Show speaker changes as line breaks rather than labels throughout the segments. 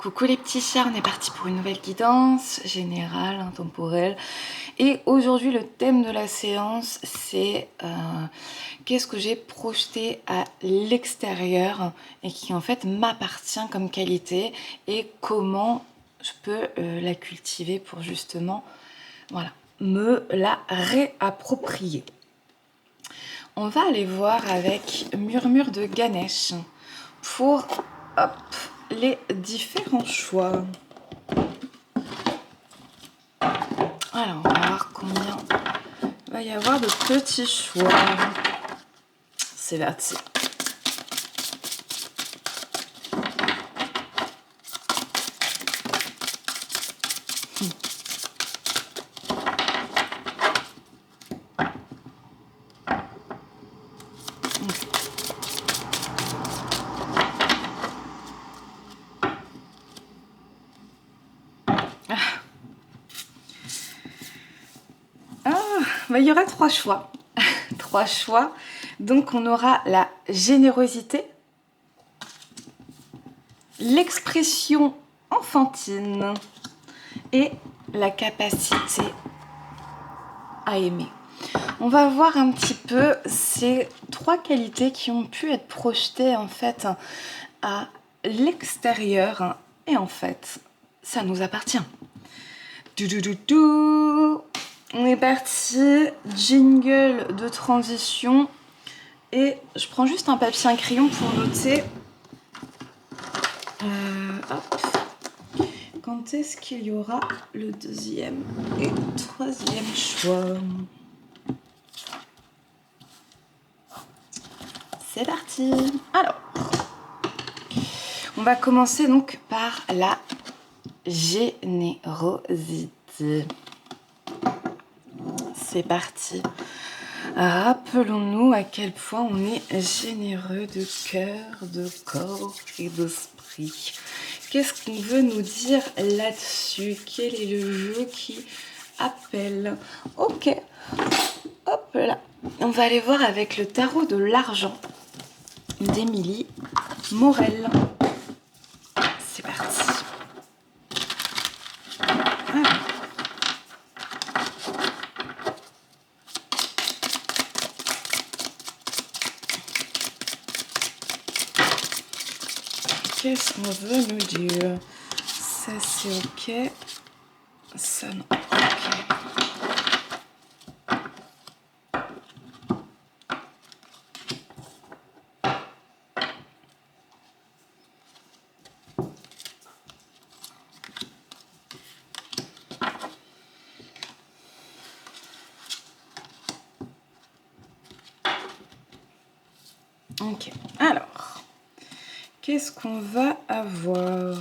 Coucou les petits chats, on est parti pour une nouvelle guidance générale, intemporelle. Et aujourd'hui, le thème de la séance, c'est qu'est-ce que j'ai projeté à l'extérieur et qui en fait m'appartient comme qualité et comment je peux la cultiver pour justement voilà, me la réapproprier. On va aller voir avec Murmure de Ganesh pour hop, les différents choix. Alors, on va voir combien il va y avoir de petits choix. C'est parti. Il y aura 3 choix. 3 choix. Donc, on aura la générosité, l'expression enfantine et la capacité à aimer. On va voir un petit peu ces 3 qualités qui ont pu être projetées en fait à l'extérieur et en fait, ça nous appartient. On est parti, jingle de transition et je prends juste un papier et un crayon pour noter quand est-ce qu'il y aura le deuxième et troisième choix. C'est parti. Alors, on va commencer donc par la générosité. C'est parti. Rappelons-nous à quel point on est généreux de cœur, de corps et d'esprit. Qu'est-ce qu'on veut nous dire là-dessus? Quel est le jeu qui appelle? Ok, hop là. On va aller voir avec le tarot de l'argent d'Émilie Morel. C'est parti. Qu'est-ce qu'on veut nous dire? Ça c'est ok. Ça non. Ok. Alors, qu'est-ce qu'on va avoir?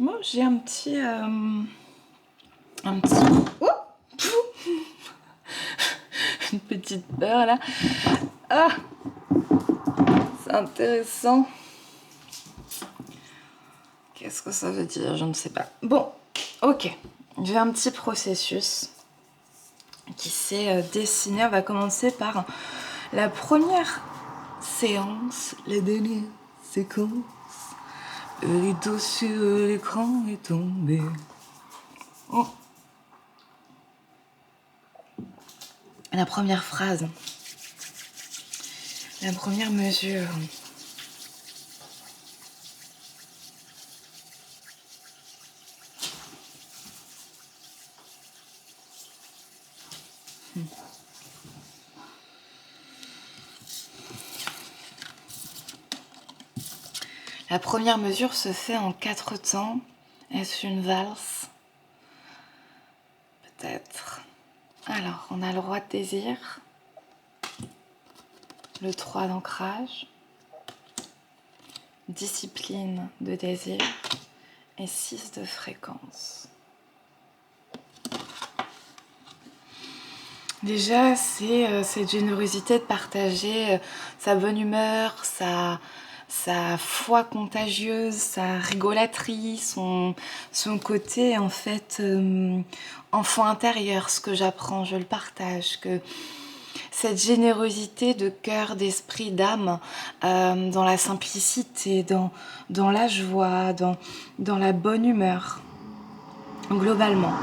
Moi, j'ai un petit... Oh, une petite peur, là. Ah, c'est intéressant. Qu'est-ce que ça veut dire? Je ne sais pas. Bon, ok. J'ai un petit processus qui s'est dessiné. On va commencer par la première séance, la dernière séquence. Le rideau sur l'écran est tombé. Oh. La première phrase, la première mesure. La première mesure se fait en 4 temps. Est-ce une valse? Peut-être. Alors, on a le roi de désir, le 3 d'ancrage, discipline de désir et 6 de fréquence. Déjà, c'est cette générosité de partager sa bonne humeur, sa foi contagieuse, sa rigolaterie, son côté en fait enfant intérieur. Ce que j'apprends, je le partage. Que cette générosité de cœur, d'esprit, d'âme, dans la simplicité, dans la joie, dans la bonne humeur, globalement.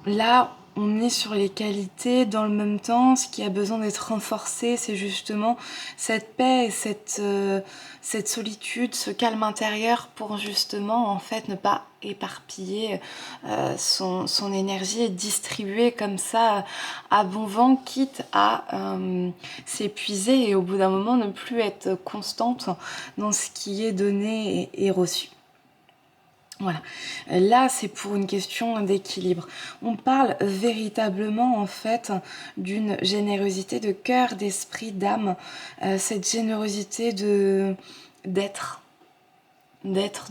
Là, on est sur les qualités. Dans le même temps, ce qui a besoin d'être renforcé, c'est justement cette paix et cette solitude, ce calme intérieur pour justement, en fait, ne pas éparpiller son énergie et distribuer comme ça à bon vent, quitte à s'épuiser et au bout d'un moment ne plus être constante dans ce qui est donné et reçu. Voilà, là c'est pour une question d'équilibre. On parle véritablement en fait d'une générosité de cœur, d'esprit, d'âme, cette générosité d'être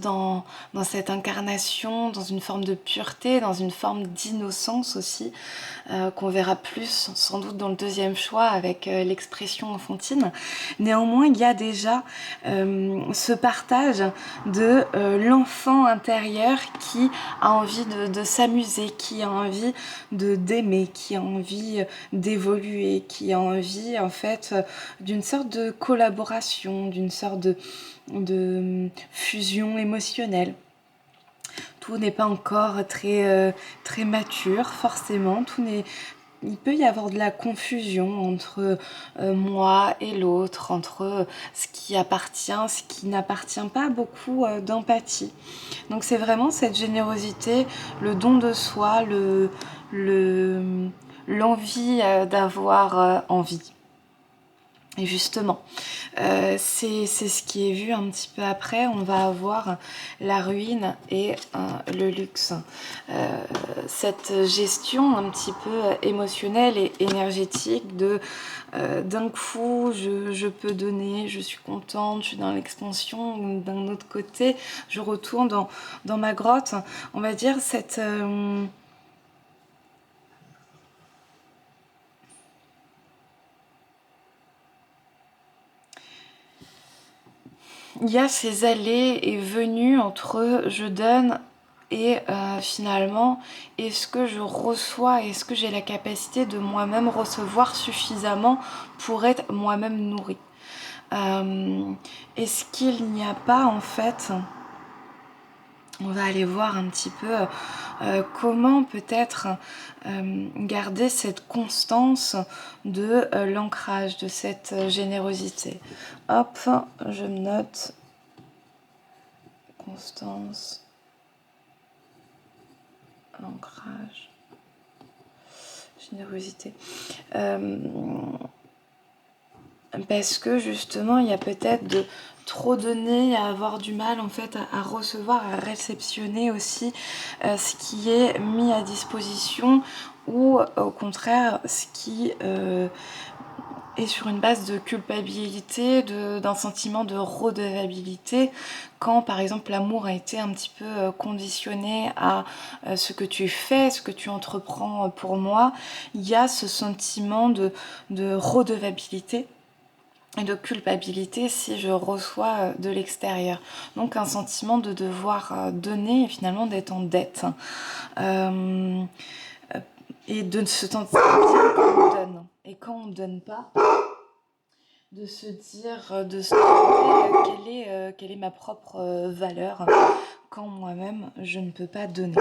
dans cette incarnation, dans une forme de pureté, dans une forme d'innocence aussi, qu'on verra plus sans doute dans le deuxième choix avec l'expression enfantine. Néanmoins, il y a déjà ce partage de l'enfant intérieur qui a envie de s'amuser, qui a envie d'aimer, qui a envie d'évoluer, qui a envie en fait d'une sorte de collaboration, d'une sorte de fusion émotionnelle. Tout n'est pas encore très mature, forcément. Il peut y avoir de la confusion entre moi et l'autre, entre ce qui appartient, ce qui n'appartient pas, beaucoup d'empathie. Donc c'est vraiment cette générosité, le don de soi, l'envie d'avoir envie. Et justement, c'est ce qui est vu un petit peu après. On va avoir la ruine et le luxe. Cette gestion un petit peu émotionnelle et énergétique de d'un coup, je peux donner, je suis contente, je suis dans l'expansion. D'un autre côté, je retourne dans ma grotte. On va dire cette... il y a ces allées et venues entre je donne et finalement, est-ce que je reçois, est-ce que j'ai la capacité de moi-même recevoir suffisamment pour être moi-même nourrie est-ce qu'il n'y a pas en fait, on va aller voir un petit peu comment peut-être garder cette constance de l'ancrage, de cette générosité. Hop, je me note constance, ancrage, générosité. Parce que justement, il y a peut-être de trop donner, à avoir du mal en fait à recevoir, à réceptionner aussi ce qui est mis à disposition ou au contraire ce qui est sur une base de culpabilité, d'un sentiment de redevabilité quand par exemple l'amour a été un petit peu conditionné à ce que tu fais, ce que tu entreprends pour moi, il y a ce sentiment de redevabilité et de culpabilité si je reçois de l'extérieur. Donc un sentiment de devoir donner et finalement d'être en dette. Et de se sentir bien quand on donne. Et quand on ne donne pas, de se dire, de se demander quelle est ma propre valeur quand moi-même je ne peux pas donner.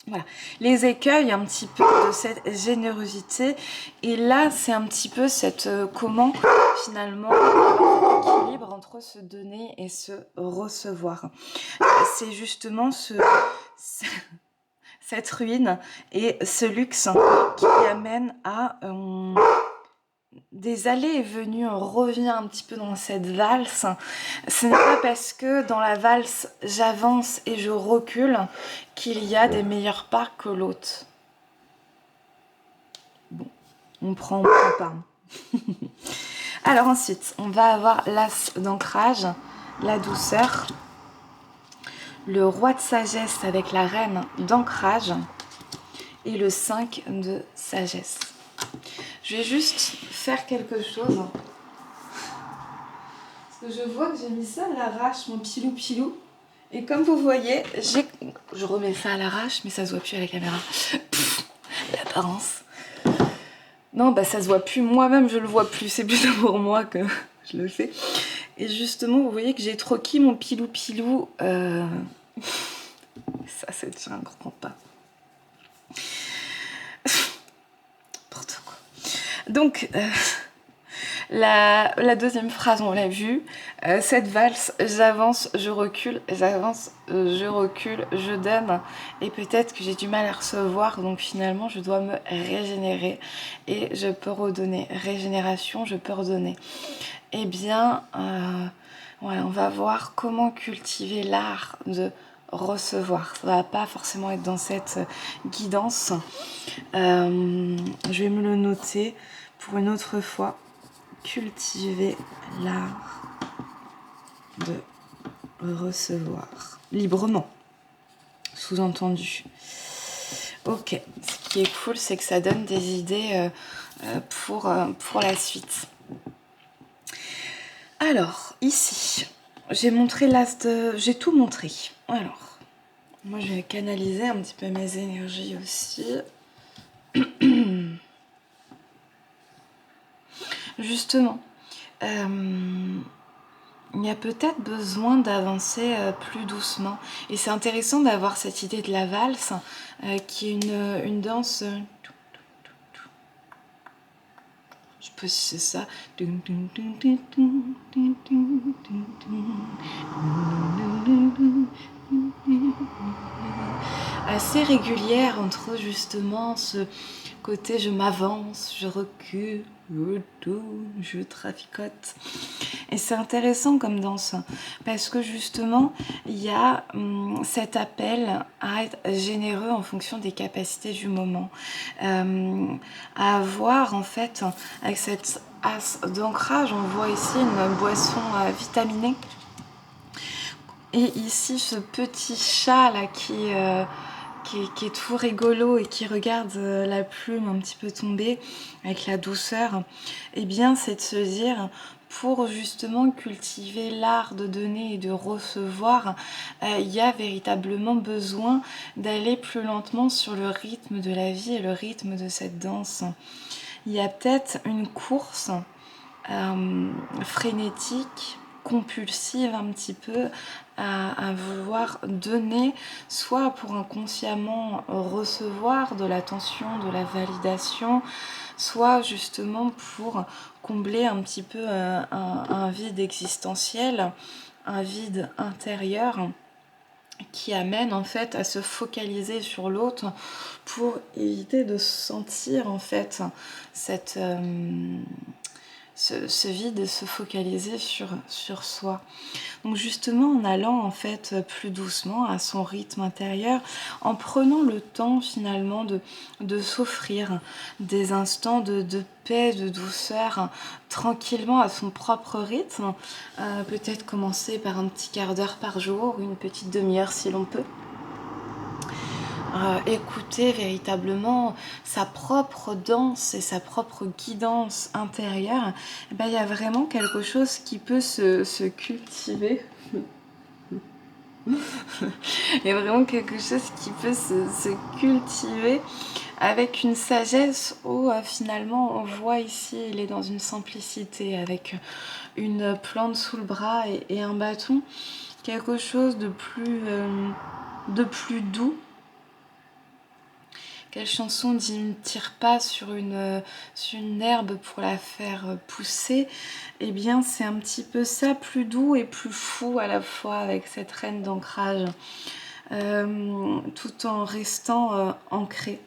Voilà, les écueils un petit peu de cette générosité, et là c'est un petit peu cette comment finalement avoir cet équilibre entre se donner et se recevoir. C'est justement cette ruine et ce luxe qui amène à des allées et venues. On revient un petit peu dans cette valse. Ce n'est pas parce que dans la valse j'avance et je recule qu'il y a des meilleures parts que l'autre. Bon, on prend pas. Alors ensuite, on va avoir l'as d'ancrage, la douceur, le roi de sagesse avec la reine d'ancrage et le 5 de sagesse. Je vais juste faire quelque chose. Parce que je vois que j'ai mis ça à l'arrache, mon pilou. Et comme vous voyez, je remets ça à l'arrache, mais ça se voit plus à la caméra. L'apparence. Non, bah ça se voit plus. Moi-même, je le vois plus. C'est plutôt pour moi que je le fais. Et justement, vous voyez que j'ai troqué mon pilou. Ça, c'est déjà un grand pas. N'importe quoi. Donc, la deuxième phrase, on l'a vu. Cette valse, j'avance, je recule, je donne. Et peut-être que j'ai du mal à recevoir, donc finalement, je dois me régénérer. Et je peux redonner. Régénération, je peux redonner. Eh bien, voilà, on va voir comment cultiver l'art de recevoir. Ça va pas forcément être dans cette guidance. Je vais me le noter pour une autre fois. Cultiver l'art de recevoir librement, sous-entendu. Ok, ce qui est cool, c'est que ça donne des idées pour la suite. Alors, ici, j'ai tout montré. Alors, moi, je vais canaliser un petit peu mes énergies aussi. Justement, il y a peut-être besoin d'avancer plus doucement. Et c'est intéressant d'avoir cette idée de la valse, qui est une danse... je sais pas si c'est ça. Assez régulière entre justement ce côté je m'avance, je recule, je tourne, je traficote. Et c'est intéressant comme danse parce que justement il y a cet appel à être généreux en fonction des capacités du moment, à avoir en fait avec cette as d'ancrage, on voit ici une boisson vitaminée. Et ici, ce petit chat là qui est tout rigolo et qui regarde la plume un petit peu tomber avec la douceur, eh bien, c'est de se dire, pour justement cultiver l'art de donner et de recevoir, il y a véritablement besoin d'aller plus lentement sur le rythme de la vie et le rythme de cette danse. Il y a peut-être une course frénétique, compulsive un petit peu, à vouloir donner, soit pour inconsciemment recevoir de l'attention, de la validation, soit justement pour combler un petit peu un vide existentiel, un vide intérieur qui amène en fait à se focaliser sur l'autre pour éviter de sentir en fait cette... ce vide et se focaliser sur soi. Donc justement en allant en fait plus doucement à son rythme intérieur, en prenant le temps finalement de s'offrir des instants de paix, de douceur, tranquillement à son propre rythme, peut-être commencer par un petit quart d'heure par jour, une petite demi-heure si l'on peut. Écouter véritablement sa propre danse et sa propre guidance intérieure, il y a vraiment quelque chose qui peut se cultiver. Il y a vraiment quelque chose qui peut se cultiver avec une sagesse où finalement on voit ici, il est dans une simplicité avec une plante sous le bras et un bâton, quelque chose de plus doux. Quelle chanson dit ne tire pas sur une herbe pour la faire pousser? Eh bien, c'est un petit peu ça, plus doux et plus fou à la fois avec cette reine d'ancrage, tout en restant ancré.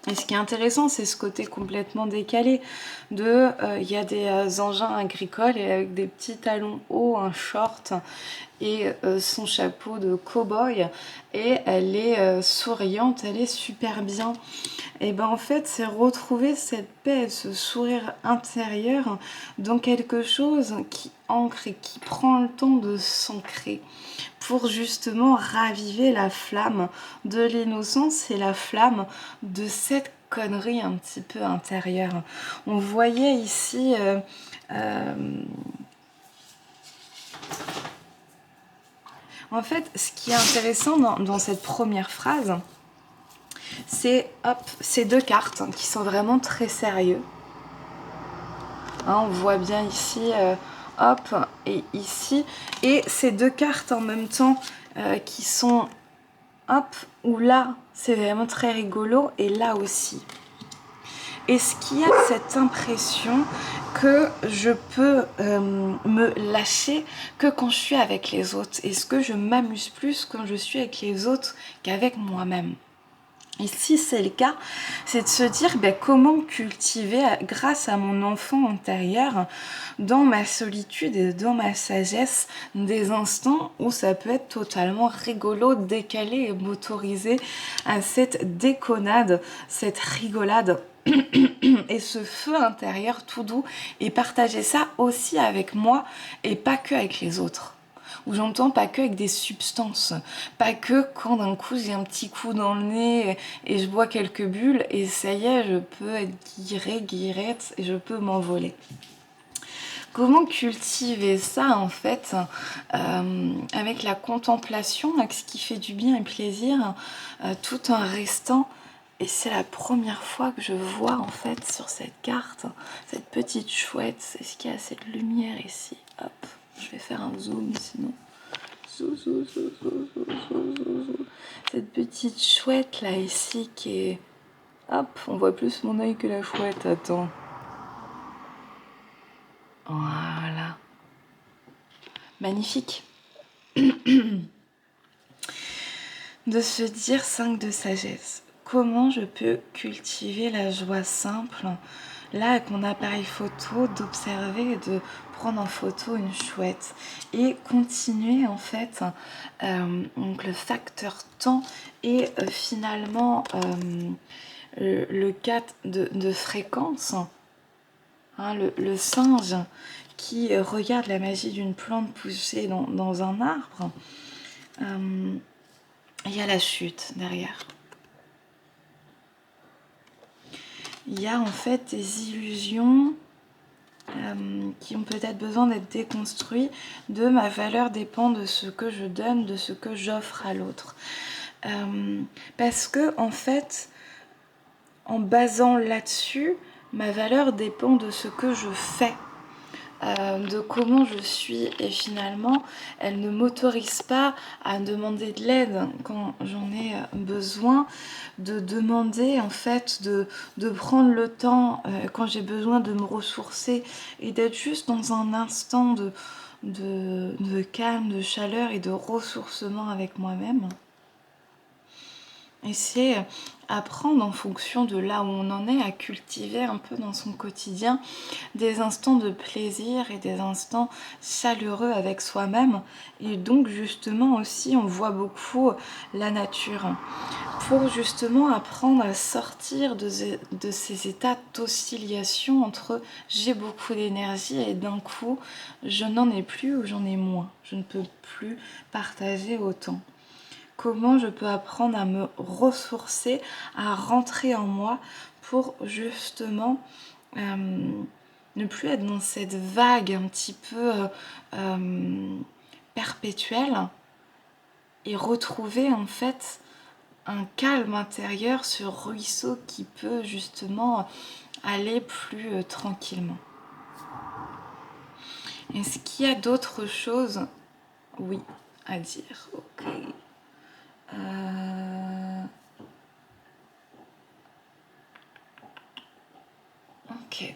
Et ce qui est intéressant, c'est ce côté complètement décalé de il y a des engins agricoles et avec des petits talons hauts, un short et son chapeau de cow-boy, et elle est souriante, elle est super bien. Et en fait, c'est retrouver cette paix, ce sourire intérieur dans quelque chose qui ancre et qui prend le temps de s'ancrer pour justement raviver la flamme de l'innocence et la flamme de cette connerie un petit peu intérieure. On voyait ici en fait, ce qui est intéressant dans cette première phrase, c'est ces deux cartes qui sont vraiment très sérieux. Hein, on voit bien ici, hop, et ici. Et ces deux cartes en même temps qui sont, hop, ou là, c'est vraiment très rigolo, et là aussi. Est-ce qu'il y a cette impression que je peux me lâcher que quand je suis avec les autres? Est-ce que je m'amuse plus quand je suis avec les autres qu'avec moi-même? Et si c'est le cas, c'est de se dire comment cultiver, grâce à mon enfant intérieur, dans ma solitude et dans ma sagesse, des instants où ça peut être totalement rigolo, décalé et motorisé à cette déconnade, cette rigolade et ce feu intérieur tout doux, et partager ça aussi avec moi et pas que avec les autres. Où j'entends pas que avec des substances, pas que quand d'un coup j'ai un petit coup dans le nez et je bois quelques bulles et ça y est, je peux être guirette et je peux m'envoler. Comment cultiver ça en fait avec la contemplation, avec ce qui fait du bien et plaisir, tout en restant. Et c'est la première fois que je vois en fait sur cette carte, cette petite chouette. Est-ce qu'il y a cette lumière ici? Hop. Je vais faire un zoom sinon. Cette petite chouette là ici qui est... Hop, on voit plus mon œil que la chouette, attends. Voilà. Magnifique. De se dire 5 de sagesse. Comment je peux cultiver la joie simple là avec mon appareil photo, d'observer et de prendre en photo une chouette et continuer en fait donc le facteur temps et finalement le 4 de fréquence, hein, le singe qui regarde la magie d'une plante poussée dans un arbre. Il y a la chute derrière. Il y a en fait des illusions qui ont peut-être besoin d'être déconstruites, de ma valeur dépend de ce que je donne, de ce que j'offre à l'autre. Parce que en fait, en basant là-dessus, ma valeur dépend de ce que je fais. De comment je suis, et finalement elle ne m'autorise pas à demander de l'aide quand j'en ai besoin, de demander en fait de prendre le temps quand j'ai besoin de me ressourcer et d'être juste dans un instant de calme, de chaleur et de ressourcement avec moi-même. Et c'est apprendre en fonction de là où on en est à cultiver un peu dans son quotidien des instants de plaisir et des instants chaleureux avec soi-même. Et donc justement aussi on voit beaucoup la nature pour justement apprendre à sortir de ces états d'oscillation entre j'ai beaucoup d'énergie et d'un coup je n'en ai plus ou j'en ai moins. Je ne peux plus partager autant. Comment je peux apprendre à me ressourcer, à rentrer en moi pour justement ne plus être dans cette vague un petit peu perpétuelle et retrouver en fait un calme intérieur, ce ruisseau qui peut justement aller plus tranquillement. Est-ce qu'il y a d'autres choses, oui, à dire? Ok. Ok,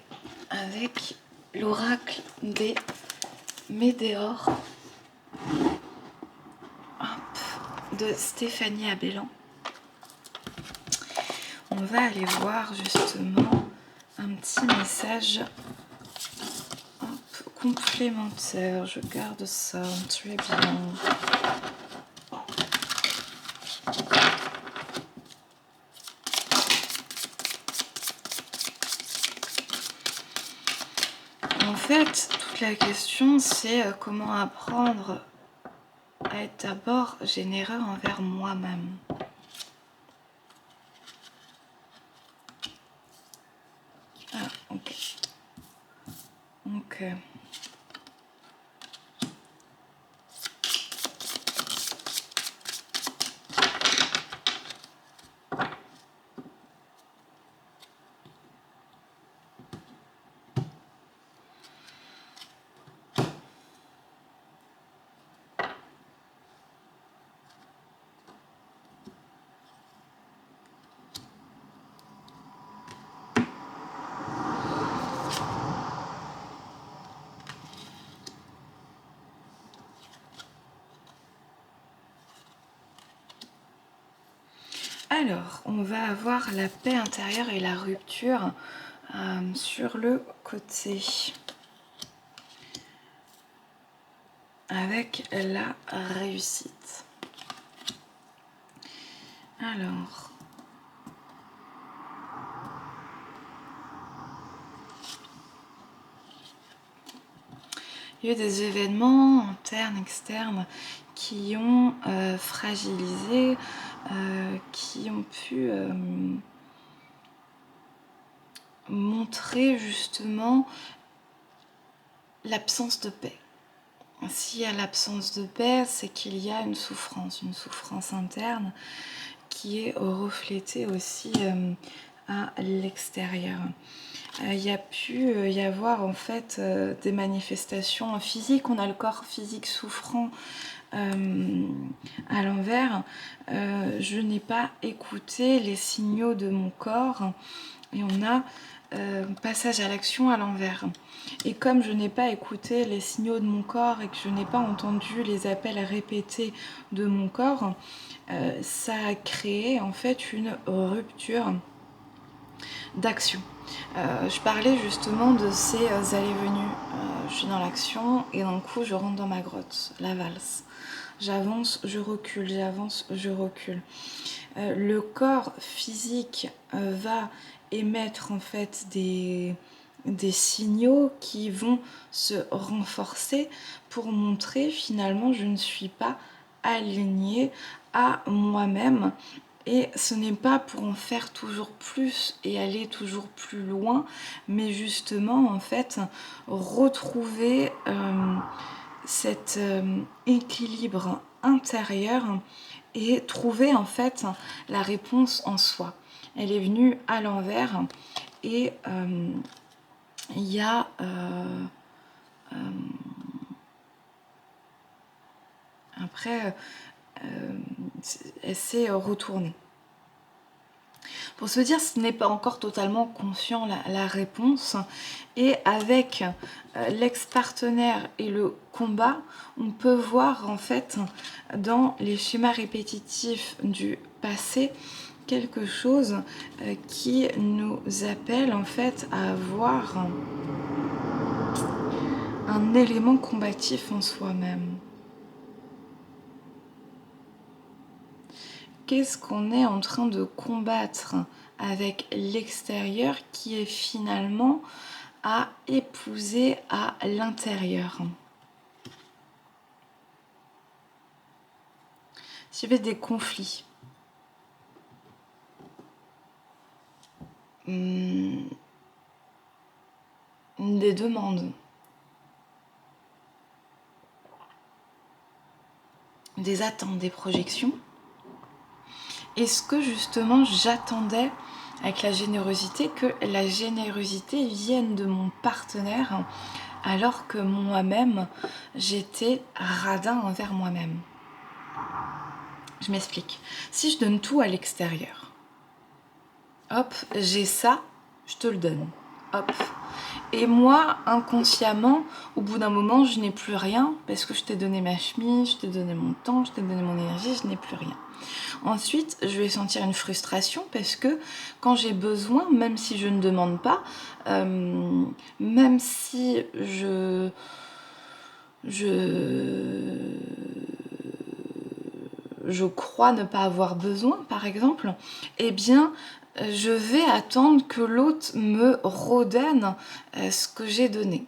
avec l'oracle des Médéors de Stéphanie Abellan, on va aller voir justement un petit message complémentaire. Je garde ça, très bien. En fait, toute la question, c'est comment apprendre à être d'abord généreux envers moi-même. Ah, ok. Ok. Alors, on va avoir la paix intérieure et la rupture sur le côté. Avec la réussite. Alors... il y a eu des événements internes, externes qui ont fragilisé, qui ont pu montrer justement l'absence de paix. S'il y a l'absence de paix, c'est qu'il y a une souffrance interne qui est reflétée aussi à l'extérieur. Il y a pu y avoir en fait des manifestations physiques. On a le corps physique souffrant à l'envers. Je n'ai pas écouté les signaux de mon corps et on a passage à l'action à l'envers. Et comme je n'ai pas écouté les signaux de mon corps et que je n'ai pas entendu les appels répétés de mon corps, ça a créé en fait une rupture d'action. Je parlais justement de ces allées-venues. Je suis dans l'action et d'un coup je rentre dans ma grotte, la valse. J'avance, je recule, j'avance, je recule. Le corps physique va émettre en fait des signaux qui vont se renforcer pour montrer finalement je ne suis pas alignée à moi-même. Et ce n'est pas pour en faire toujours plus et aller toujours plus loin, mais justement en fait retrouver cet équilibre intérieur et trouver en fait la réponse en soi. Elle est venue à l'envers et il y a après elle s'est retournée. Pour se dire, ce n'est pas encore totalement conscient la réponse. Et avec l'ex-partenaire et le combat, on peut voir en fait dans les schémas répétitifs du passé quelque chose qui nous appelle en fait à avoir un élément combatif en soi-même. Qu'est-ce qu'on est en train de combattre avec l'extérieur qui est finalement à épouser à l'intérieur? S'il y avait des conflits, des demandes, des attentes, des projections, est-ce que justement j'attendais avec la générosité que la générosité vienne de mon partenaire alors que moi-même j'étais radin envers moi-même? Je m'explique. Si je donne tout à l'extérieur, hop, j'ai ça, je te le donne. Hop. Et moi, inconsciemment, au bout d'un moment, je n'ai plus rien parce que je t'ai donné ma chemise, je t'ai donné mon temps, je t'ai donné mon énergie, je n'ai plus rien. Ensuite, je vais sentir une frustration parce que quand j'ai besoin, même si je ne demande pas, même si je crois ne pas avoir besoin, par exemple, eh bien, je vais attendre que l'autre me redonne ce que j'ai donné.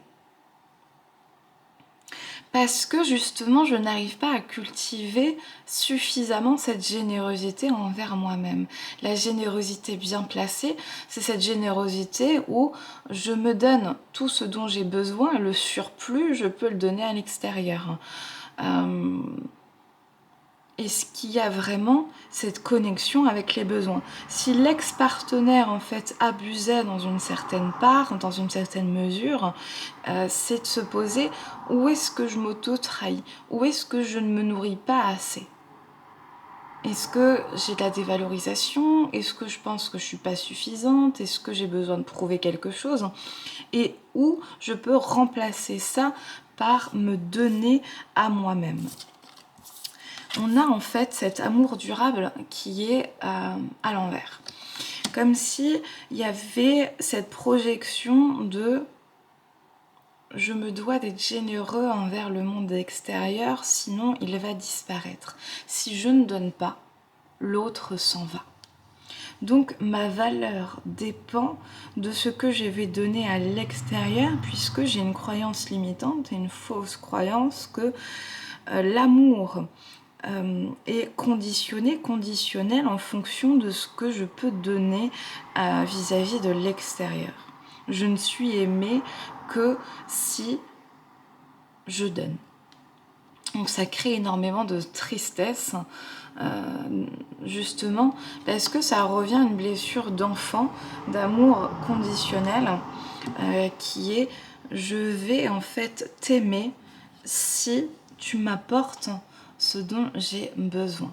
Parce que justement, je n'arrive pas à cultiver suffisamment cette générosité envers moi-même. La générosité bien placée, c'est cette générosité où je me donne tout ce dont j'ai besoin, et le surplus, je peux le donner à l'extérieur. Est-ce qu'il y a vraiment cette connexion avec les besoins? Si l'ex-partenaire en fait abusait dans une certaine part, dans une certaine mesure, c'est de se poser où est-ce que je m'auto-trahis? Où est-ce que je ne me nourris pas assez? Est-ce que j'ai de la dévalorisation? Est-ce que je pense que je suis pas suffisante? Est-ce que j'ai besoin de prouver quelque chose? Et où je peux remplacer ça par me donner à moi-même? On a en fait cet amour durable qui est à l'envers. Comme si il y avait cette projection de je me dois d'être généreux envers le monde extérieur, sinon il va disparaître. Si je ne donne pas, l'autre s'en va. Donc ma valeur dépend de ce que je vais donner à l'extérieur, puisque j'ai une croyance limitante et une fausse croyance que l'amour est conditionnel en fonction de ce que je peux donner vis-à-vis de l'extérieur. Je ne suis aimée que si je donne. Donc ça crée énormément de tristesse, justement, parce que ça revient à une blessure d'enfant, d'amour conditionnel, qui est je vais en fait t'aimer si tu m'apportes ce dont j'ai besoin.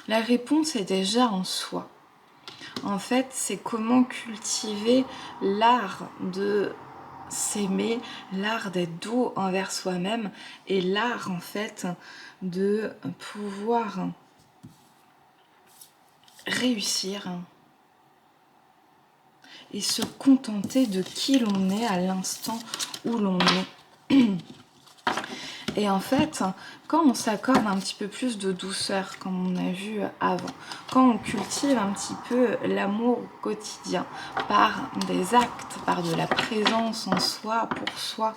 La réponse est déjà en soi. En fait, c'est comment cultiver l'art de s'aimer, l'art d'être doux envers soi-même et l'art en fait de pouvoir réussir et se contenter de qui l'on est à l'instant où l'on est. Et en fait, quand on s'accorde un petit peu plus de douceur, comme on a vu avant, quand on cultive un petit peu l'amour au quotidien, par des actes, par de la présence en soi, pour soi,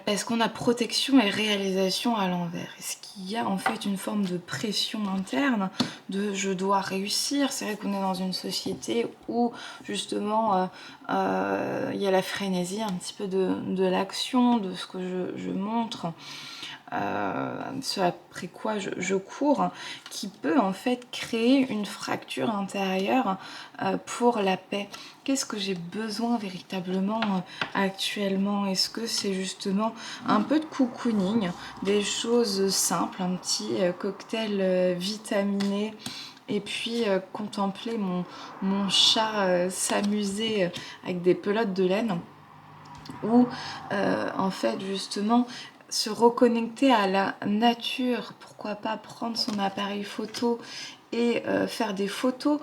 parce qu'on a protection et réalisation à l'envers. Est-ce qu'il y a en fait une forme de pression interne de je dois réussir? C'est vrai qu'on est dans une société où justement il y a la frénésie un petit peu de l'action, de ce que je montre. Ce après quoi je cours, qui peut en fait créer une fracture intérieure pour la paix. Qu'est-ce que j'ai besoin véritablement actuellement? Est-ce que c'est justement un peu de cocooning, des choses simples, un petit cocktail vitaminé, et puis contempler mon chat s'amuser avec des pelotes de laine, ou en fait justement se reconnecter à la nature, pourquoi pas prendre son appareil photo et faire des photos,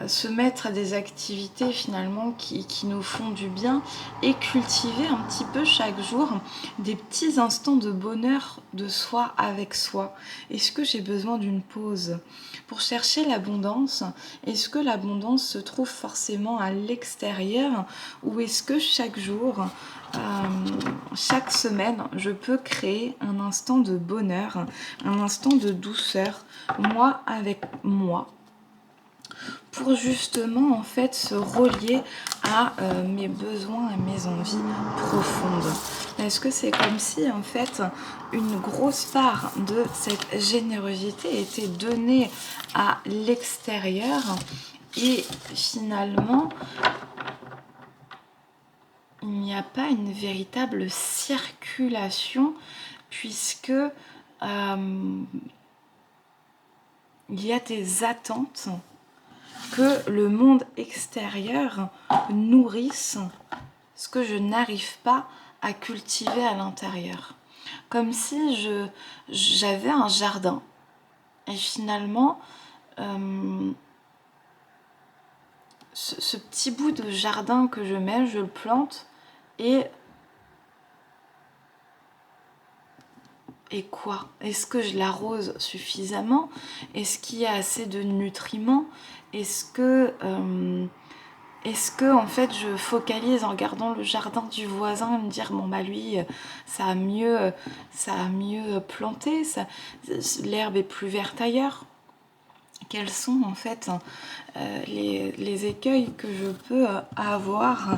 se mettre à des activités finalement qui nous font du bien et cultiver un petit peu chaque jour des petits instants de bonheur de soi avec soi. Est-ce que j'ai besoin d'une pause pour chercher l'abondance? Est-ce que l'abondance se trouve forcément à l'extérieur, ou est-ce que chaque jour, chaque semaine, je peux créer un instant de bonheur, un instant de douceur, moi avec moi, pour justement en fait se relier à mes besoins et mes envies profondes? Est-ce que c'est comme si en fait une grosse part de cette générosité était donnée à l'extérieur et finalement il n'y a pas une véritable circulation, puisque il y a des attentes que le monde extérieur nourrisse ce que je n'arrive pas à cultiver à l'intérieur. Comme si j'avais un jardin et finalement ce petit bout de jardin que je mets, je le plante et quoi? Est-ce que je l'arrose suffisamment? Est-ce qu'il y a assez de nutriments? Est-ce que Est-ce que en fait je focalise en regardant le jardin du voisin et me dire bon bah lui ça a mieux planté, l'herbe est plus verte ailleurs? Quels sont en fait les écueils que je peux avoir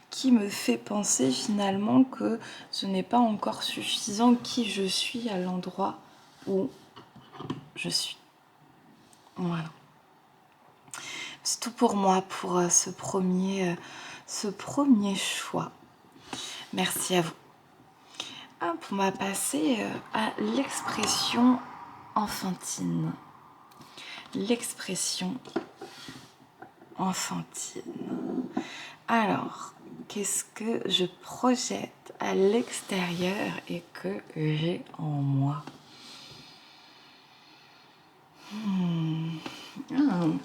qui me fait penser finalement que ce n'est pas encore suffisant qui je suis à l'endroit où je suis. Voilà. C'est tout pour moi pour ce premier choix. Merci à vous. Hop, on va passer à l'expression enfantine. L'expression enfantine. Alors, qu'est-ce que je projette à l'extérieur et que j'ai en moi?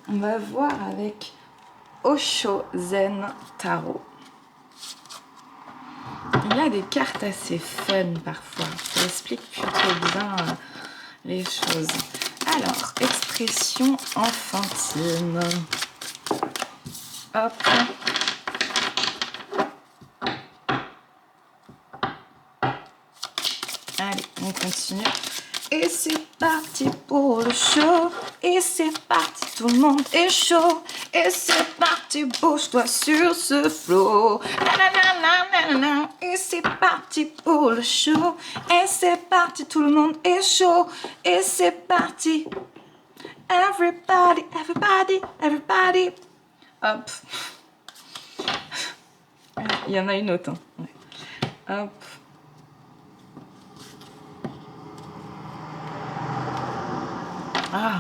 On va voir avec Osho Zen Tarot. Il y a des cartes assez fun parfois, ça explique plutôt bien les choses. Alors, expression enfantine. Hop. Allez, on continue. Et c'est parti pour le show. Et c'est parti, tout le monde est chaud. Et c'est parti, bouge-toi sur ce flow. Et c'est parti pour le show. Et c'est parti, tout le monde est chaud. Et c'est parti. Everybody, everybody, everybody. Hop. Il y en a une autre. Hein. Ouais. Hop. Ah.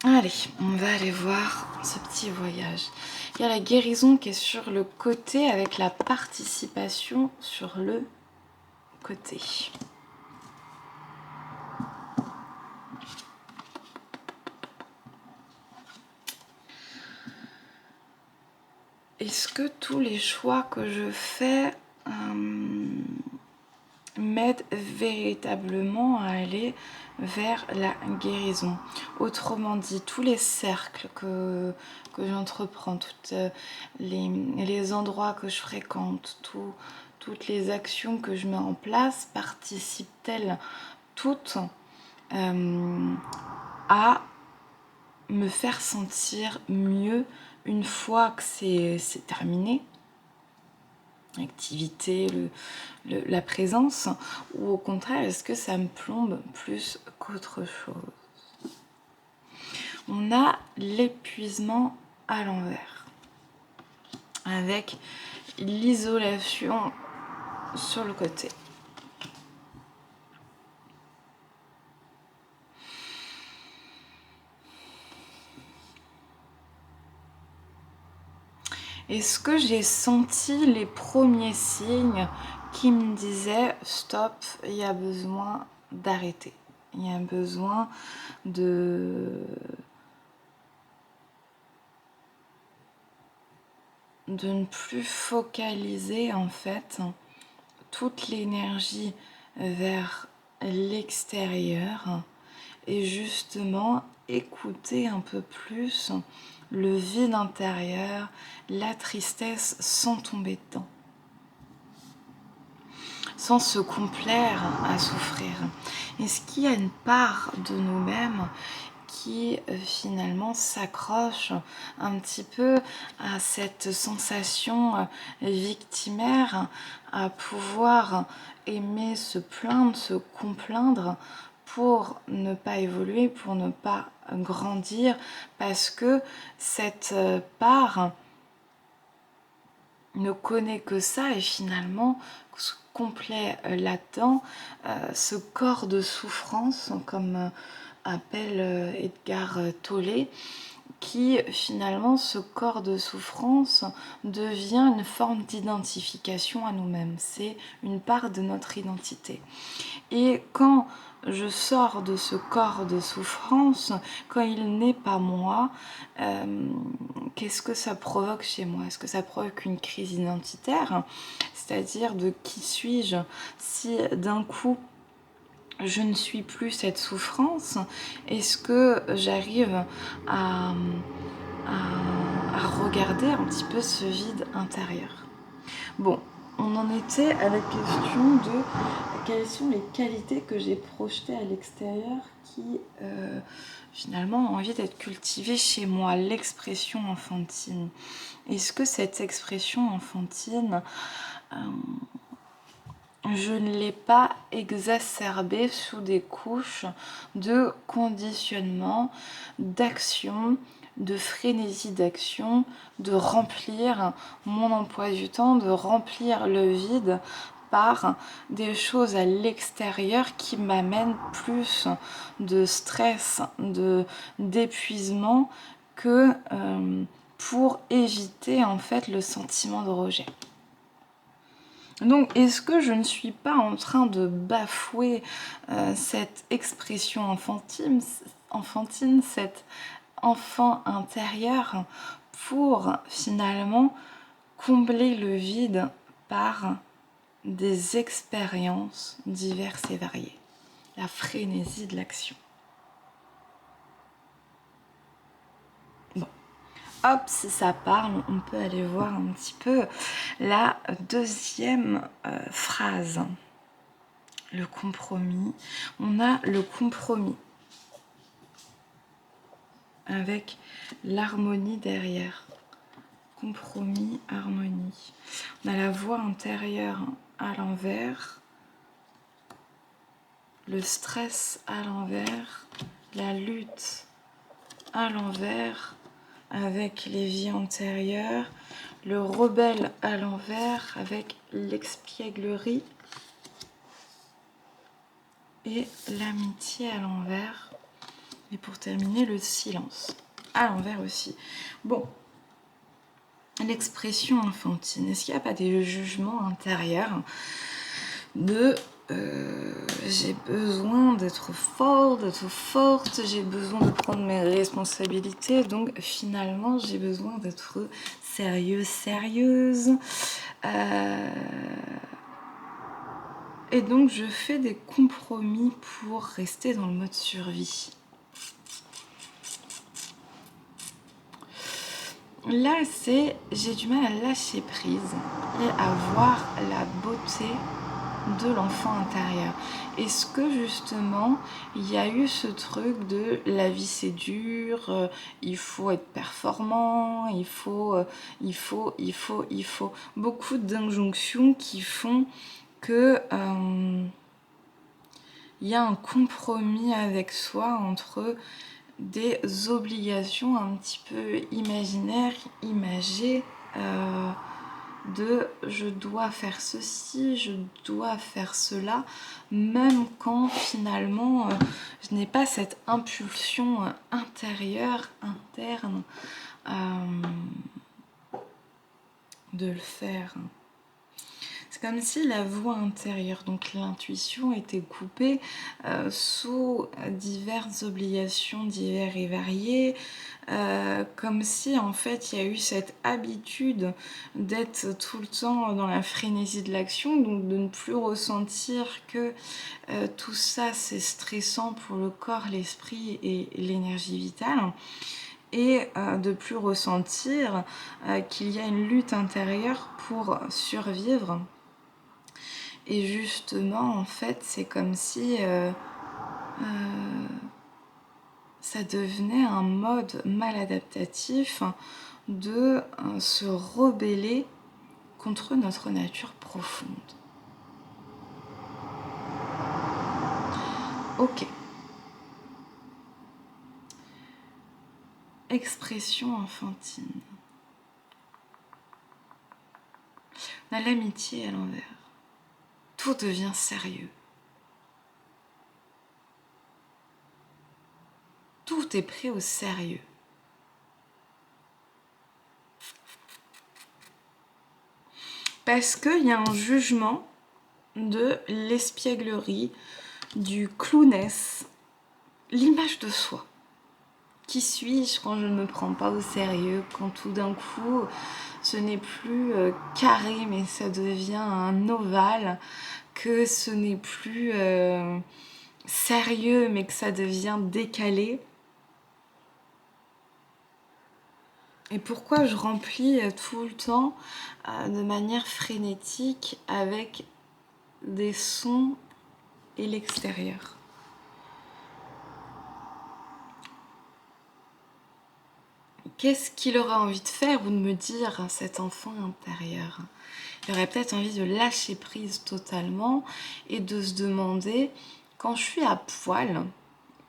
Allez, on va aller voir ce petit voyage. Il y a la guérison qui est sur le côté avec la participation sur le côté. Est-ce que tous les choix que je fais m'aident véritablement à aller vers la guérison? Autrement dit, tous les cercles que j'entreprends, toutes les endroits que je fréquente, toutes les actions que je mets en place participent-elles toutes à me faire sentir mieux une fois que c'est terminé, l'activité, la présence, ou au contraire, est-ce que ça me plombe plus qu'autre chose? On a l'épuisement à l'envers, avec l'isolation sur le côté. Est-ce que j'ai senti les premiers signes qui me disaient stop, il y a besoin d'arrêter, il y a besoin de ne plus focaliser en fait toute l'énergie vers l'extérieur et justement écouter un peu plus le vide intérieur, la tristesse sans tomber dedans, sans se complaire à souffrir. Est-ce qu'il y a une part de nous-mêmes qui finalement s'accroche un petit peu à cette sensation victimaire, à pouvoir aimer se plaindre, se complaindre pour ne pas évoluer, pour ne pas grandir, parce que cette part ne connaît que ça et finalement ce complet là-dedans, ce corps de souffrance, comme appelle Edgar Tolle, qui finalement, ce corps de souffrance devient une forme d'identification à nous-mêmes. C'est une part de notre identité. Et quand je sors de ce corps de souffrance, quand il n'est pas moi, qu'est-ce que ça provoque chez moi? Est-ce que ça provoque une crise identitaire? C'est-à-dire de qui suis-je? Si d'un coup je ne suis plus cette souffrance, est-ce que j'arrive à, à regarder un petit peu ce vide intérieur? Bon, on en était à la question de quelles sont les qualités que j'ai projetées à l'extérieur qui finalement ont envie d'être cultivées chez moi, l'expression enfantine. Est-ce que cette expression enfantine, je ne l'ai pas exacerbée sous des couches de conditionnement, d'action, de frénésie d'action, de remplir mon emploi du temps, de remplir le vide par des choses à l'extérieur qui m'amènent plus de stress, d'épuisement que pour éviter en fait le sentiment de rejet. Donc, est-ce que je ne suis pas en train de bafouer cette expression enfantine, cet enfant intérieur, pour finalement combler le vide par des expériences diverses et variées? La frénésie de l'action. Bon. Hop, si ça parle, on peut aller voir un petit peu la deuxième phrase. Le compromis. On a le compromis avec l'harmonie derrière. Compromis, harmonie. On a la voix intérieure à l'envers, le stress à l'envers, la lutte à l'envers avec les vies antérieures, le rebelle à l'envers avec l'expièglerie et l'amitié à l'envers. Et pour terminer, le silence à l'envers aussi. Bon, l'expression enfantine, est-ce qu'il n'y a pas des jugements intérieurs de j'ai besoin d'être fort, d'être forte, j'ai besoin de prendre mes responsabilités, donc finalement j'ai besoin d'être sérieuse. Et donc je fais des compromis pour rester dans le mode survie. Là, c'est j'ai du mal à lâcher prise et à voir la beauté de l'enfant intérieur. Est-ce que justement il y a eu ce truc de la vie c'est dur, il faut être performant, il faut beaucoup d'injonctions qui font que il y a un compromis avec soi entre des obligations un petit peu imaginaires, imagées, de je dois faire ceci, je dois faire cela, même quand finalement je n'ai pas cette impulsion intérieure, interne de le faire. C'est comme si la voix intérieure, donc l'intuition, était coupée sous diverses obligations diverses et variées, comme si en fait il y a eu cette habitude d'être tout le temps dans la frénésie de l'action, donc de ne plus ressentir que tout ça c'est stressant pour le corps, l'esprit et l'énergie vitale. Et de plus ressentir qu'il y a une lutte intérieure pour survivre. Et justement, en fait, c'est comme si ça devenait un mode maladaptatif de se rebeller contre notre nature profonde. Ok. Expression enfantine. On a l'amitié à l'envers. Tout devient sérieux. Tout est pris au sérieux. Parce qu'il y a un jugement de l'espièglerie, du clowness, l'image de soi. Qui suis-je quand je ne me prends pas au sérieux, quand tout d'un coup ce n'est plus carré mais ça devient un ovale, que ce n'est plus sérieux mais que ça devient décalé. Et pourquoi je remplis tout le temps de manière frénétique avec des sons et l'extérieur. Qu'est-ce qu'il aura envie de faire ou de me dire, cet enfant intérieur? Il aurait peut-être envie de lâcher prise totalement et de se demander, quand je suis à poil,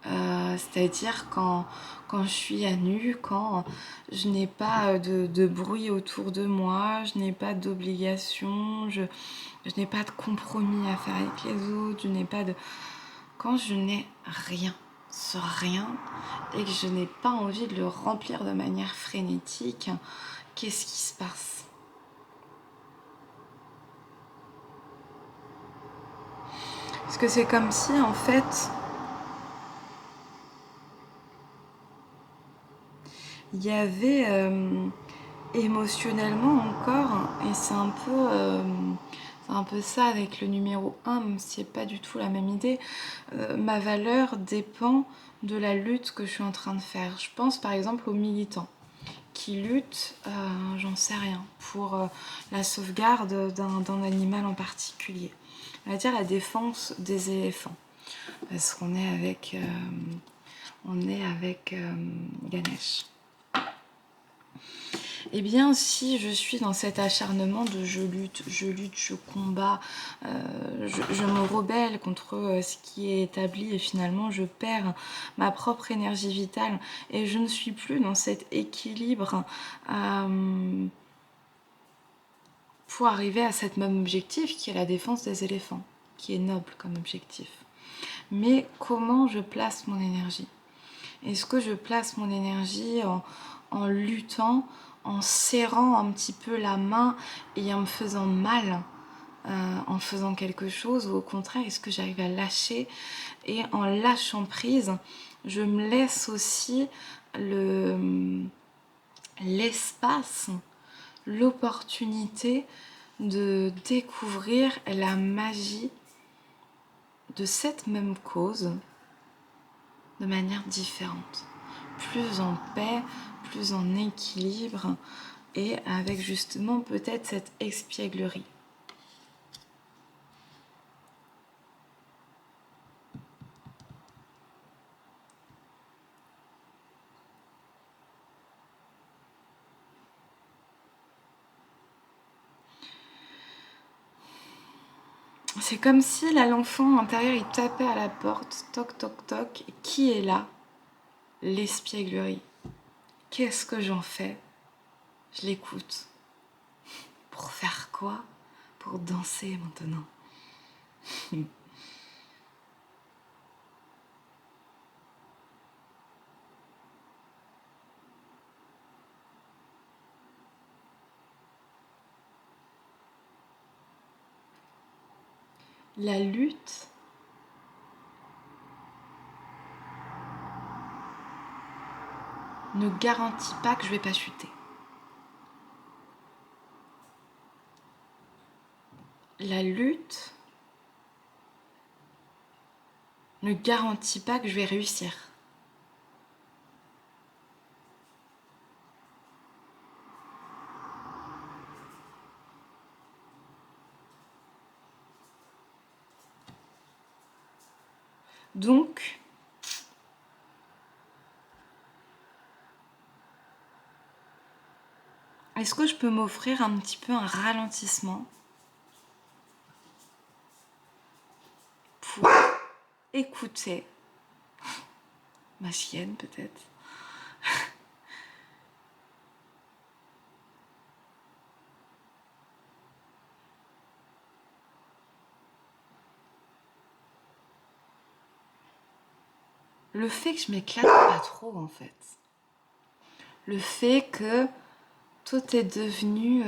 c'est-à-dire quand je suis à nu, quand je n'ai pas de bruit autour de moi, je n'ai pas d'obligation, je n'ai pas de compromis à faire avec les autres, je n'ai pas de... Quand je n'ai rien, ce rien, et que je n'ai pas envie de le remplir de manière frénétique, qu'est-ce qui se passe? Parce que c'est comme si, en fait, il y avait émotionnellement encore, et c'est un peu ça avec le numéro 1, même si c'est pas du tout la même idée, ma valeur dépend de la lutte que je suis en train de faire. Je pense par exemple aux militants qui luttent, j'en sais rien, pour la sauvegarde d'un animal en particulier. On va dire la défense des éléphants. Parce qu'on est avec Ganesh. Eh bien, si je suis dans cet acharnement de je lutte, je combats, je me rebelle contre ce qui est établi et finalement je perds ma propre énergie vitale et je ne suis plus dans cet équilibre pour arriver à cet même objectif qui est la défense des éléphants, qui est noble comme objectif. Mais comment je place mon énergie? Est-ce que je place mon énergie en luttant, en serrant un petit peu la main et en me faisant mal, en faisant quelque chose, ou au contraire, est-ce que j'arrive à lâcher et en lâchant prise, je me laisse aussi l'espace, l'opportunité de découvrir la magie de cette même cause de manière différente, plus en paix, plus en équilibre et avec justement peut-être cette espièglerie. C'est comme si là l'enfant intérieur il tapait à la porte, toc toc toc, et qui est là? L'espièglerie. Qu'est-ce que j'en fais? Je l'écoute. Pour faire quoi? Pour danser maintenant. La lutte ne garantit pas que je vais pas chuter. La lutte ne garantit pas que je vais réussir. Donc, est-ce que je peux m'offrir un petit peu un ralentissement pour écouter ma chienne peut-être? Le fait que je m'éclate pas trop en fait. Le fait que tout est devenu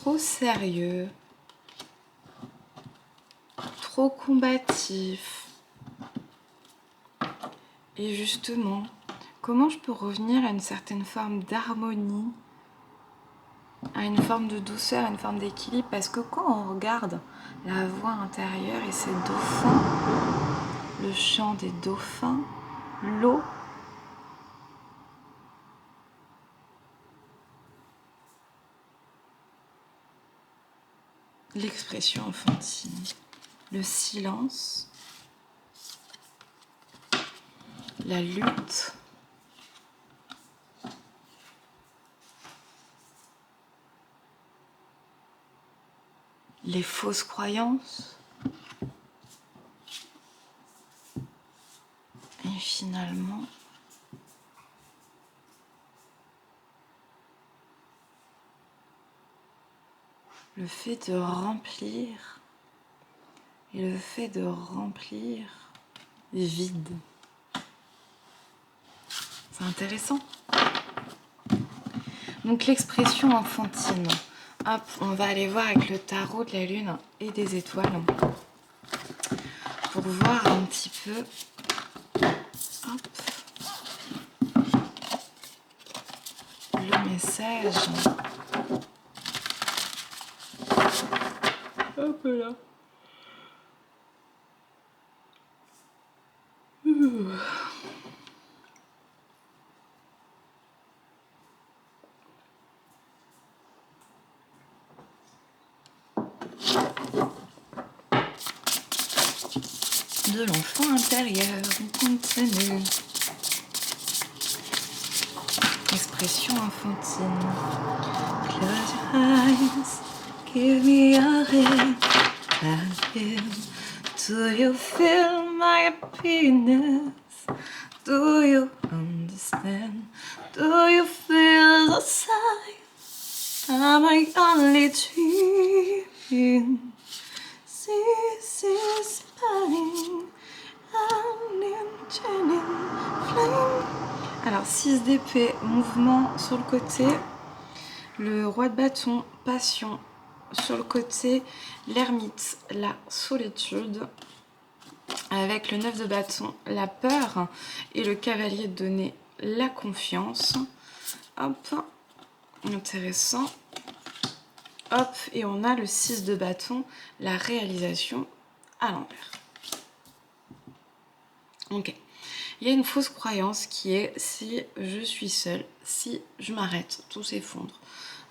trop sérieux, trop combatif. Et justement, comment je peux revenir à une certaine forme d'harmonie, à une forme de douceur, à une forme d'équilibre? Parce que quand on regarde la voix intérieure et ces dauphins, le chant des dauphins, l'eau, l'expression enfantine, le silence, la lutte, les fausses croyances, et finalement le fait de remplir, et le fait de remplir vide. C'est intéressant. Donc l'expression enfantine. Hop, on va aller voir avec le tarot de la lune et des étoiles pour voir un petit peu. Hop, le message. Hop là. De l'enfant intérieur, on continue. Expression enfantine. Close your eyes, give me a ring. Do you feel my happiness? Do you understand? Do you feel the sign? Am I only dreaming? This is burning, flame. Alors 6 d'épée, mouvement sur le côté, le roi de bâton, passion sur le côté, l'ermite, la solitude, avec le 9 de bâton, la peur, et le cavalier de donner la confiance. Hop, intéressant. Hop, et on a le 6 de bâton, la réalisation à l'envers. Ok. Il y a une fausse croyance qui est si je suis seule, si je m'arrête, tout s'effondre.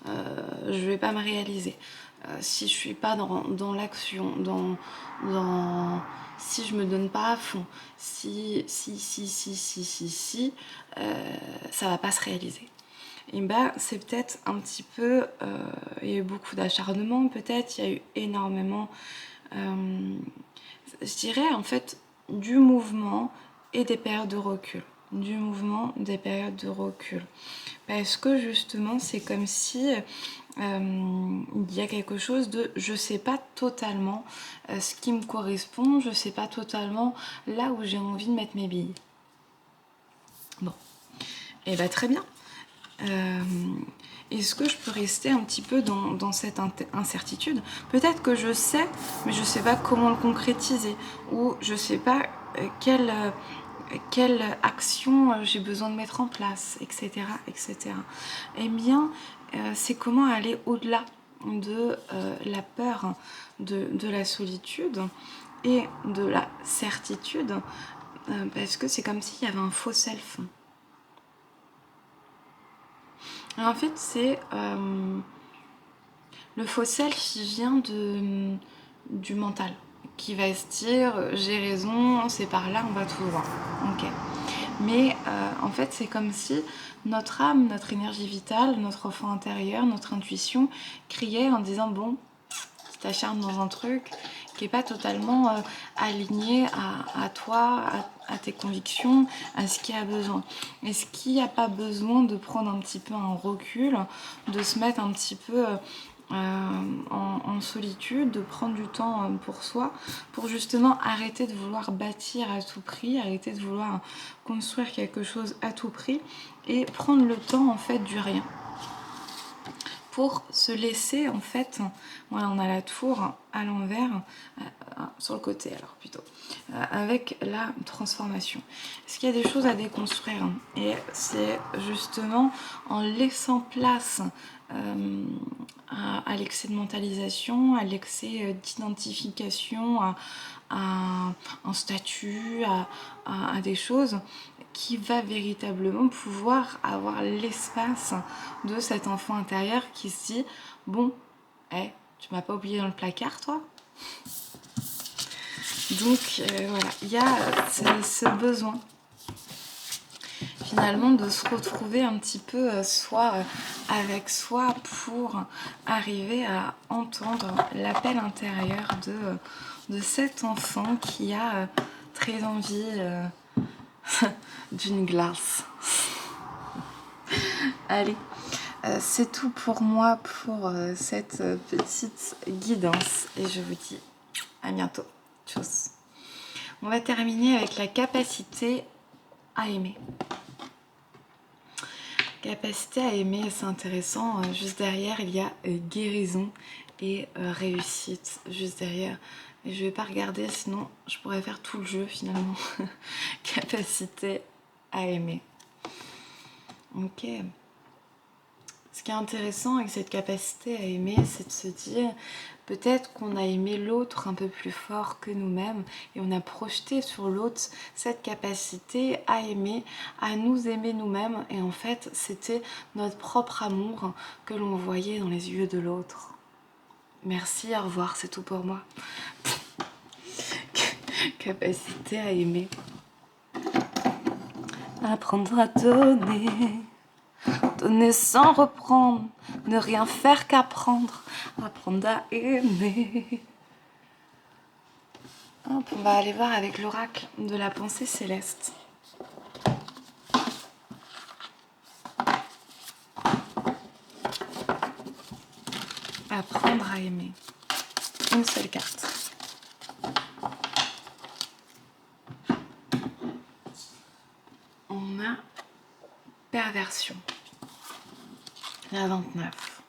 Je ne vais pas me réaliser. Si je ne suis pas dans l'action, si je me donne pas à fond, ça va pas se réaliser. Et bah c'est peut-être un petit peu, il y a eu beaucoup d'acharnement peut-être, il y a eu énormément, je dirais en fait, du mouvement et des périodes de recul. Du mouvement, des périodes de recul. Parce que justement, c'est comme si il y a quelque chose de je sais pas totalement ce qui me correspond, je sais pas totalement là où j'ai envie de mettre mes billes. Bon, et bah très bien. Est-ce que je peux rester un petit peu dans cette incertitude? Peut-être que je sais, mais je sais pas comment le concrétiser, ou je sais pas quelle action j'ai besoin de mettre en place, etc. etc. Eh bien, c'est comment aller au-delà de la peur, de la solitude et de la certitude, parce que c'est comme s'il y avait un faux self. Alors en fait, c'est le faux self qui vient du mental, qui va se dire j'ai raison, c'est par là, on va tout voir. Ok. Mais en fait, c'est comme si notre âme, notre énergie vitale, notre enfant intérieur, notre intuition criait en disant bon, tu t'acharnes dans un truc qui n'est pas totalement aligné à toi, à tes convictions, à ce qu'il y a besoin. Est-ce qu'il n'y a pas besoin de prendre un petit peu un recul, de se mettre un petit peu en solitude, de prendre du temps pour soi, pour justement arrêter de vouloir bâtir à tout prix, arrêter de vouloir construire quelque chose à tout prix et prendre le temps en fait du rien. pour se laisser en fait, voilà, on a la tour à l'envers, sur le côté alors plutôt, avec la transformation. Est-ce qu'il y a des choses à déconstruire? Et c'est justement en laissant place à l'excès de mentalisation, à l'excès d'identification, à un statut, à des choses qui va véritablement pouvoir avoir l'espace de cet enfant intérieur qui se dit bon, tu m'as pas oublié dans le placard toi? Donc voilà, il y a ce besoin finalement de se retrouver un petit peu soi avec soi pour arriver à entendre l'appel intérieur de cet enfant qui a très envie d'une glace. Allez, c'est tout pour moi pour cette petite guidance et je vous dis à bientôt. Tchuss. On va terminer avec la capacité à aimer. Capacité à aimer, c'est intéressant. Juste derrière, il y a guérison et réussite. Juste derrière. Et je vais pas regarder, sinon je pourrais faire tout le jeu finalement. Capacité à aimer. Ok. Ce qui est intéressant avec cette capacité à aimer, c'est de se dire peut-être qu'on a aimé l'autre un peu plus fort que nous-mêmes et on a projeté sur l'autre cette capacité à aimer, à nous aimer nous-mêmes et en fait c'était notre propre amour que l'on voyait dans les yeux de l'autre. Merci, au revoir, c'est tout pour moi. Capacité à aimer. Apprendre à donner. Donner sans reprendre, ne rien faire qu'apprendre, apprendre à aimer. Hop, on va aller voir avec l'oracle de la pensée céleste. Apprendre à aimer. Une seule carte. On a perversion. La 29.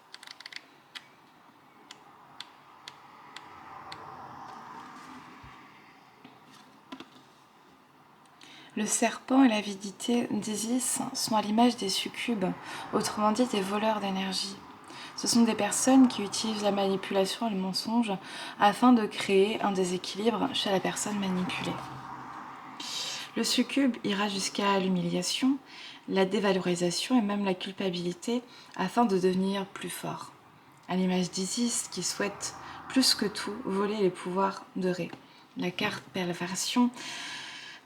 Le serpent et l'avidité d'Isis sont à l'image des succubes, autrement dit des voleurs d'énergie. Ce sont des personnes qui utilisent la manipulation et le mensonge afin de créer un déséquilibre chez la personne manipulée. Le succube ira jusqu'à l'humiliation, la dévalorisation et même la culpabilité afin de devenir plus fort. À l'image d'Isis qui souhaite plus que tout voler les pouvoirs de Ré. La carte perversion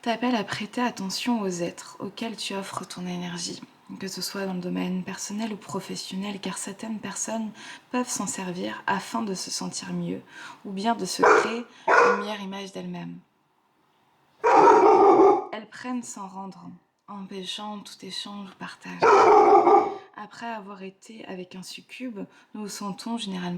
t'appelle à prêter attention aux êtres auxquels tu offres ton énergie, que ce soit dans le domaine personnel ou professionnel, car certaines personnes peuvent s'en servir afin de se sentir mieux ou bien de se créer une meilleure image d'elles-mêmes. Elles prennent sans rendre, empêchant tout échange ou partage. Après avoir été avec un succube, nous nous sentons généralement